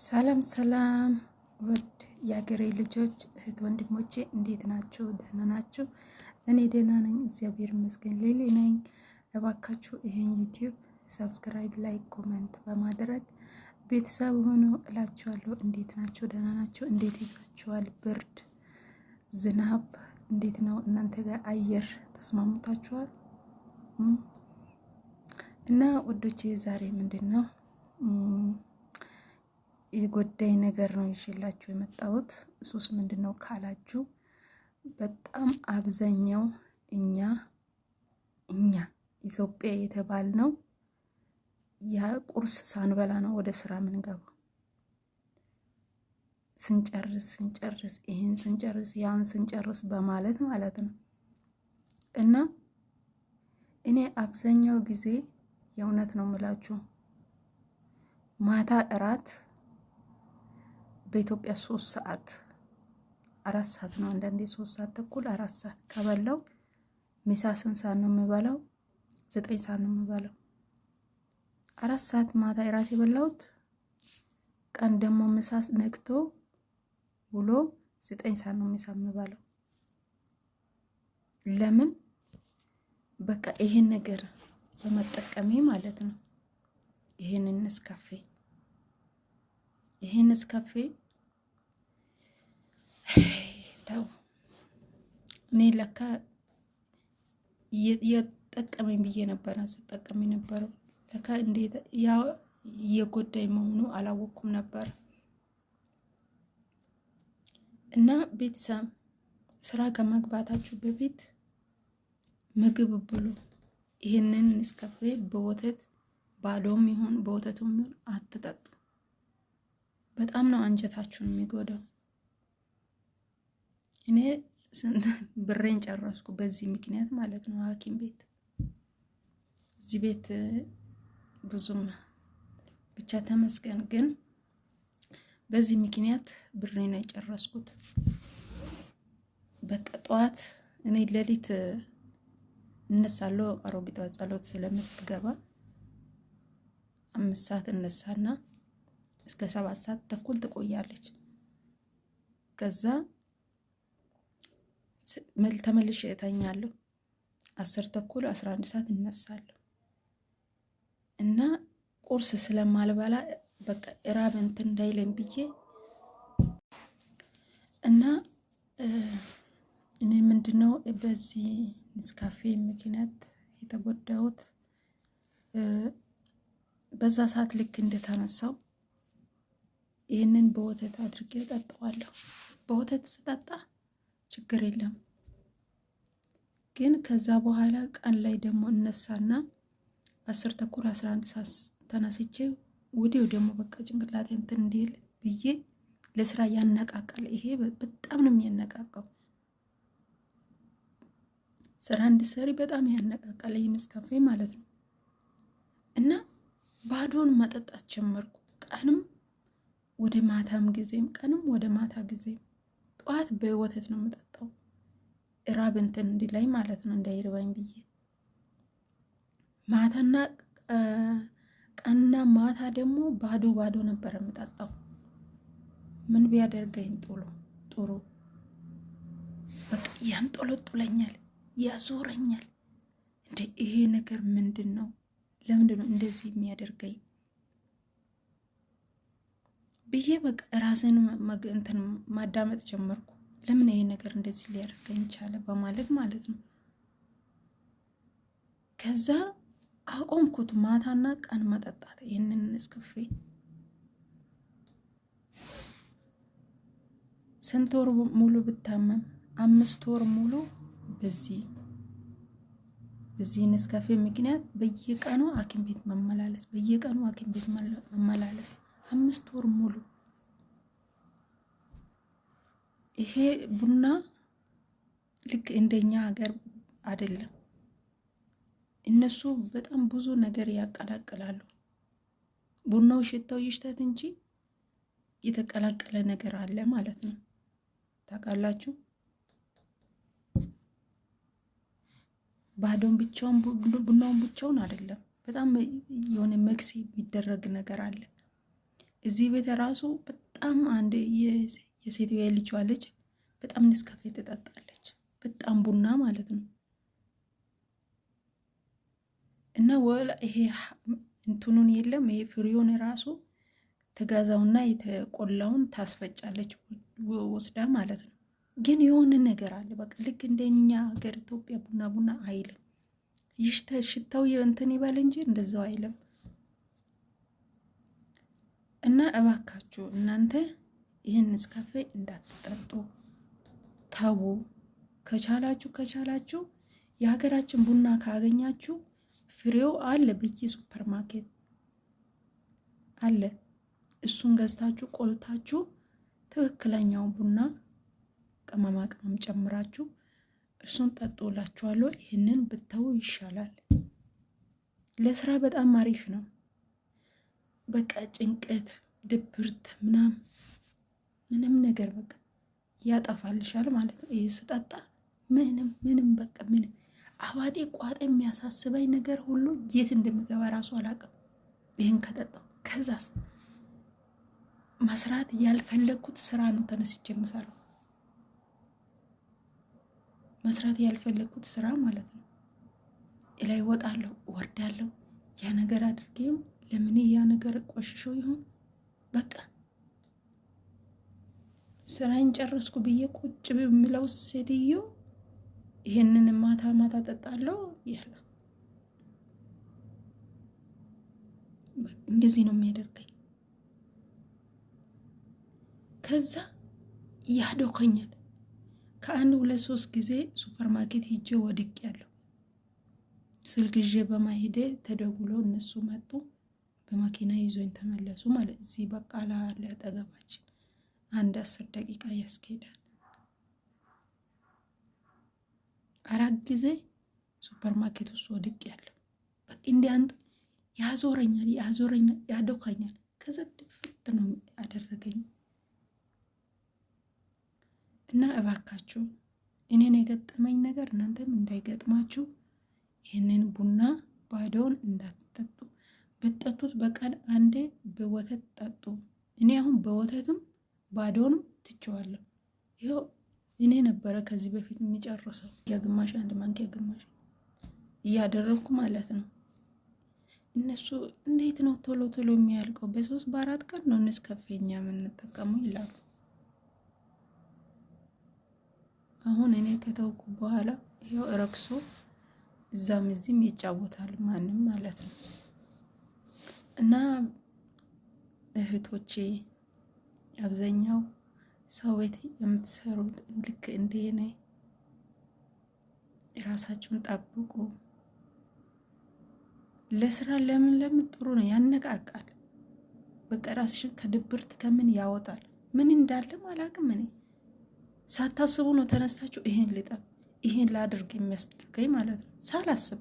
ሰላም ሰላም ውድ የአገሬ ልጆች እህት ወንድሞቼ እንዴት ናችሁ? ደህና ናችሁ? እኔ ደህና ነኝ፣ እግዚአብሔር ይመስገን። ሌሊ ነኝ። እባካችሁ ይሄን ዩቲዩብ ሰብስክራይብ፣ ላይክ፣ ኮሜንት በማድረግ ቤተሰብ ሆኖ እላችኋለሁ። እንዴት ናችሁ? ደህና ናችሁ? እንዴት ይዛችኋል? ብርድ፣ ዝናብ እንዴት ነው እናንተ ጋር? አየር ተስማምታችኋል? እና ውዶቼ ዛሬ ምንድን ነው የጎዳይ ነገር ነው ይዤላችሁ የመጣሁት። እሱስ ምንድነው ካላችሁ በጣም አብዛኛው እኛ ኢትዮጵያ የተባልነው ያ ቁርስ ሳንበላ ነው ወደ ስራ የምንገባው። ስንጨርስ ይሄን ስንጨርስ ያን ስንጨርስ በማለት ማለት ነው። እና እኔ አብዛኛው ጊዜ የእውነት ነው የምላችሁ ማታ እራት በኢትዮጵያ 3 ሰዓት 4 ሰዓት ነው፣ አንዳንዴ 3 ሰዓት ተኩል 4 ሰዓት ከበላው ምሳ ስንት ሰዓት ነው የምበላው? 9 ሰዓት ነው የምበላው። 4 ሰዓት ማታ እራት የበላሁት ቀን ደግሞ ምሳ ነክቶ ውሎ 9 ሰዓት ነው ምሳ የምበላው። ለምን? በቃ ይሄን ነገር በመጠቀሜ ማለት ነው። ይሄን ነስካፌ ታው እኔ ለካ የጠቀመኝ ብዬ ነበር ስጠቀም የነበረው። ለካ እንዴት ያ የጎዳኝ መሆኑ አላወኩም ነበር። እና ቤተሰብ ስራ ከመግባታችሁ በፊት ምግብ ብሉ። ይሄንን ነስካፌ በወተት ባዶም ይሁን በወተቱም ይሁን አትጠጡ። በጣም ነው አንጀታችሁን የሚጎዳው። እኔ ብሬን ጨረስኩ በዚህ ምክንያት ማለት ነው። ሐኪም ቤት እዚህ ቤት ብዙም ብቻ ተመስገን፣ ግን በዚህ ምክንያት ብሬን የጨረስኩት። በቃ ጠዋት እኔ ሌሊት እነሳለሁ። አሮጊቷ ጸሎት ስለምትገባ 5 ሰዓት እነሳና እስከ 7 ሰዓት ተኩል ትቆያለች። ከዛ ተመልሼ እተኛለሁ። 10 ተኩል 11 ሰዓት እነሳለሁ እና ቁርስ ስለማልበላ በቃ ራብ እንትን እንዳይለኝ ብዬ እና እኔ ምንድነው በዚህ ነስካፌ ምክንያት የተጎዳሁት። በዛ ሰዓት ልክ እንደተነሳው ይሄንን በወተት አድርጌ እጠጣዋለሁ። በወተት ስጠጣ ችግር የለም፣ ግን ከዛ በኋላ ቀን ላይ ደግሞ እነሳና 10 ተኩል 11 ሰዓት ተነስቼ ወዲያው ደግሞ በቃ ጭንቅላቴ እንትን እንዲል ብዬ ለስራ ያነቃቃል። ይሄ በጣም ነው የሚያነቃቃው። ስራ እንድሰሪ በጣም ያነቃቃል ይሄ ነስካፌ ማለት ነው። እና ባዶን መጠጣት ጀመርኩ። ቀንም ወደ ማታም ጊዜም ቀንም ወደ ማታ ጊዜም ጠዋት በወተት ነው የምጠጣው፣ ራብ እንትን እንዲላይ ማለት ነው፣ እንዳይርባኝ ብዬ። ማታና ቀንና ማታ ደግሞ ባዶ ነበር የምጠጣው። ምን ቢያደርገኝ ጥሩ በቃ ያንጦለጡለኛል፣ ያዞረኛል። እንዴ ይሄ ነገር ምንድነው? ለምንድን ነው እንደዚህ የሚያደርገኝ ብዬ በቃ ራሴን እንትን ማዳመጥ ጀመርኩ። ለምን ይሄ ነገር እንደዚህ ሊያደርገኝ ቻለ በማለት ማለት ነው። ከዛ አቆምኩት ማታና ቀን መጠጣት ይሄንን ነስካፌ። ስንት ወር ሙሉ ብታመም 5 ወር ሙሉ በዚህ ነስካፌ ምክንያት በየቀኑ ሐኪም ቤት መመላለስ 5 ወር ሙሉ። ይሄ ቡና ልክ እንደኛ ሀገር አይደለም። እነሱ በጣም ብዙ ነገር ያቀላቅላሉ። ቡናው ሽታው ይሽተት እንጂ የተቀላቀለ ነገር አለ ማለት ነው። ታውቃላችሁ? ባዶን ብቻውን ቡናውን ብቻውን አይደለም፣ በጣም የሆነ መክሲ የሚደረግ ነገር አለ። እዚህ ቤት ራሱ በጣም አንድ የሴትዮ ልጅ ልጅ በጣም ንስካፌ ትጠጣለች፣ በጣም ቡና ማለት ነው። እና ወላ ይሄ እንትኑን የለም ይሄ ፍሬውን ራሱ ተጋዛውና የተቆላውን ታስፈጫለች ወስዳ ማለት ነው። ግን የሆነ ነገር አለ በቃ ልክ እንደኛ ሀገር ኢትዮጵያ ቡና አይልም። ሽታው እንትን ይባል እንጂ እንደዛው አይልም። እና እባካችሁ እናንተ ይህን ንስካፌ እንዳትጠጡ ታቡ። ከቻላችሁ የሀገራችን ቡና ካገኛችሁ ፍሬው አለ በየሱፐር ማርኬት አለ። እሱን ገዝታችሁ ቆልታችሁ ትክክለኛው ቡና ቅመማ ቅመም ጨምራችሁ እሱን ጠጡላችኋለሁ። ይህንን ብተው ይሻላል። ለስራ በጣም አሪፍ ነው። በቃ ጭንቀት፣ ድብርት ምንም ነገር በቃ ያጠፋልሻል ማለት ነው። ይሄ ስጠጣ ምንም በቃ ምንም አባጤ ቋጤ የሚያሳስበኝ ነገር ሁሉ የት እንደምገባ ራሱ አላውቅም። ይህን ከጠጣው ከዛስ መስራት ያልፈለኩት ስራ ነው ተነስቼ የምሰራው። መስራት ያልፈለኩት ስራ ማለት ነው። ላይ ወጣለሁ ወርዳለሁ። ያ ነገር አድርጌም ለምን ያ ነገር ቆሽሾ ይሆን በቃ ስራዬን ጨረስኩ ብዬ ቁጭ ብለው ሴትዮ ይሄንን ማታ ጠጣለሁ ያለ እንደዚህ ነው የሚያደርገኝ። ከዛ ያዶከኛል። ከአንድ 2-3 ጊዜ ሱፐር ማርኬት ሂጄ ወድቄያለሁ። ስልክ ይዤ በማሄዴ ተደውሎ እነሱ መጡ፣ በመኪና ይዞኝ ተመለሱ ማለት እዚህ በቃላ ለጠገባችን አንድ 10 ደቂቃ ያስኬዳል። 4 ጊዜ ሱፐር ማርኬት ውስጥ ወድቄያለሁ። በቃ እንዲያንጥ ያዞረኛል፣ ያዶከኛል። ከዛ ድፍት ነው ያደረገኝ። እና እባካችሁ እኔን የገጠመኝ ነገር እናንተም እንዳይገጥማችሁ ይህንን ቡና ባዶውን እንዳትጠጡ። ብትጠጡት በቀን አንዴ በወተት ጠጡ። እኔ አሁን በወተትም ባዶውንም ትቼዋለሁ። ይኸው እኔ ነበረ ከዚህ በፊት የሚጨርሰው የግማሽ 1 ማንኪያ ግማሽ እያደረኩ ማለት ነው። እነሱ እንዴት ነው ቶሎ የሚያልቀው? በ3 በ4 ቀን ነው ንስካፌኛ የምንጠቀመው ይላሉ። አሁን እኔ ከተውኩ በኋላ ይኸው ረክሶ እዛም እዚህም ይጫወታል ማንም ማለት ነው። እና እህቶቼ አብዛኛው ሰው ቤት የምትሰሩት ልክ እንደኔ ራሳችሁን ጠብቁ። ለስራ ለምን ጥሩ ነው፣ ያነቃቃል። በቃ ራስሽን ከድብርት ከምን ያወጣል። ምን እንዳለም አላውቅም። እኔ ሳታስቡ ነው ተነስታችሁ ይሄን ልጠብ ይሄን ላድርግ የሚያስደርገኝ ማለት ነው። ሳላስብ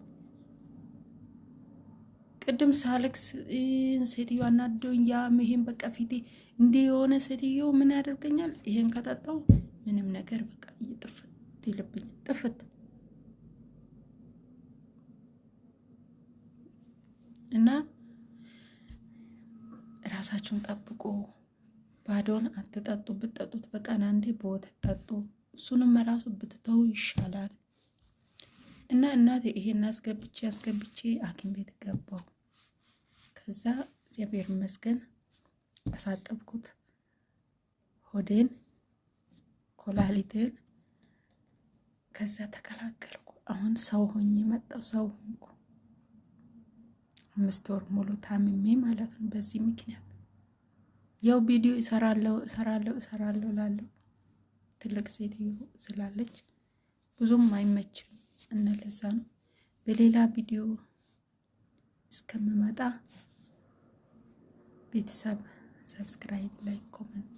ቅድም ሳልክስ ሴትዮ አናደውኝ። ይሄን በቃ ፊቴ እንዲህ የሆነ ሴትዮ ምን ያደርገኛል? ይሄን ከጠጣው ምንም ነገር በቃ ጥፍት ይልብኝ ጥፍት። እና ራሳችሁን ጠብቁ። ባዶን አትጠጡ። ብትጠጡት በቀን አንዴ በወተት ጠጡ። እሱንም ራሱ ብትተው ይሻላል። እና እናቴ ይሄን አስገብቼ ሐኪም ቤት ገባው። ከዛ እግዚአብሔር ይመስገን አሳጠብኩት ሆዴን፣ ኮላሊቴን። ከዛ ተከላከልኩ። አሁን ሰው ሆኜ መጣሁ። ሰው ሆንኩ። 5 ወር ሙሉ ታምሜ ማለት ነው። በዚህ ምክንያት ያው ቪዲዮ እሰራለሁ ላለሁ ትልቅ ሴትዮ ስላለች ብዙም አይመችም እና ለዛ ነው። በሌላ ቪዲዮ እስከምመጣ ቤተሰብ ሰብስክራይብ፣ ላይክ፣ ኮሜንት፣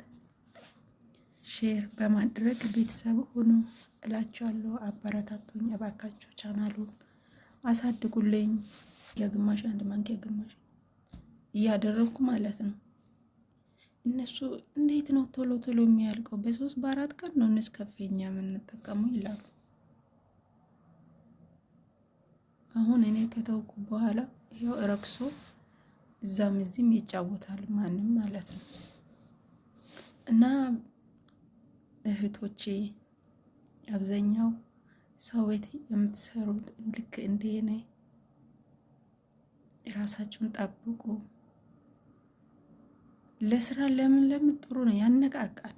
ሼር በማድረግ ቤተሰብ ሁኑ እላችኋለሁ። አበረታቱኝ እባካችሁ። ቻናሉን አሳድጉልኝ። የግማሽ 1 ማንኪያ ግማሽ እያደረኩ ማለት ነው። እነሱ እንዴት ነው ቶሎ የሚያልቀው? በ3 በ4 ቀን ነው ንስካፌኛ የምንጠቀመው ይላሉ። አሁን እኔ ከተውኩ በኋላ ይኸው ረክሶ እዛም እዚህም ይጫወታል ማንም ማለት ነው። እና እህቶቼ አብዛኛው ሰው ቤት የምትሰሩት ልክ እንደ እኔ ራሳችሁን ጠብቁ። ለስራ ለምን ጥሩ ነው፣ ያነቃቃል።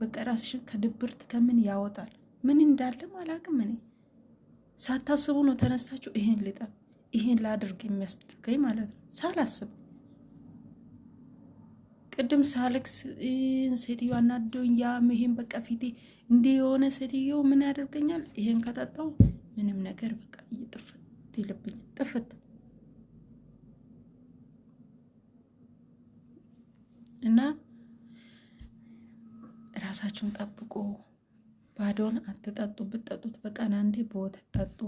በቃ ራስሽን ከድብርት ከምን ያወጣል። ምን እንዳለም አላውቅም እኔ ሳታስቡ ነው ተነስታችሁ ይሄን ልጠብ ይሄን ላድርግ የሚያስደርገኝ ማለት ነው። ሳላስብ ቅድም ሳልክስ ሴትዮ አናደውኝ ይሄን በቃ ፊቴ እንዲህ የሆነ ሴትዮ ምን ያደርገኛል? ይሄን ከጠጣው ምንም ነገር በቃ ጥፍት ይልብኝ ጥፍት እና ራሳችሁን ጠብቁ። ባዶን አትጠጡ። ብትጠጡት በቀን አንዴ በወተት ጠጡ።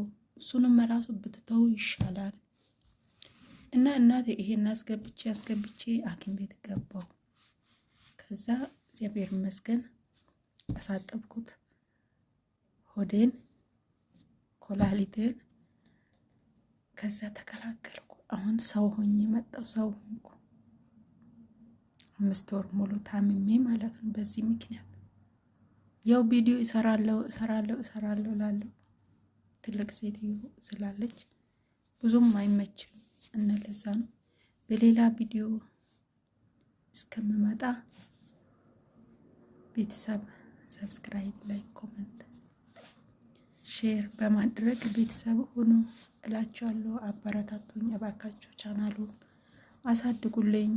እሱንም ራሱ ብትተው ይሻላል። እና እናቴ ይሄን አስገብቼ ሐኪም ቤት ገባው። ከዛ እግዚአብሔር ይመስገን አሳጠብኩት ሆዴን፣ ኮላሊቴን። ከዛ ተከላከልኩ። አሁን ሰው ሆኜ መጣሁ። ሰው ሆንኩ። 5 ወር ሙሉ ታምሜ ማለት ነው። በዚህ ምክንያት ያው ቪዲዮ እሰራለሁ ላለው ትልቅ ሴትዮ ስላለች ብዙም አይመችም እና ለዛ ነው። በሌላ ቪዲዮ እስከምመጣ ቤተሰብ ሰብስክራይብ፣ ላይክ፣ ኮሜንት፣ ሼር በማድረግ ቤተሰብ ሁኑ እላችኋለሁ። አበረታቱኝ እባካችሁ። ቻናሉን አሳድጉልኝ።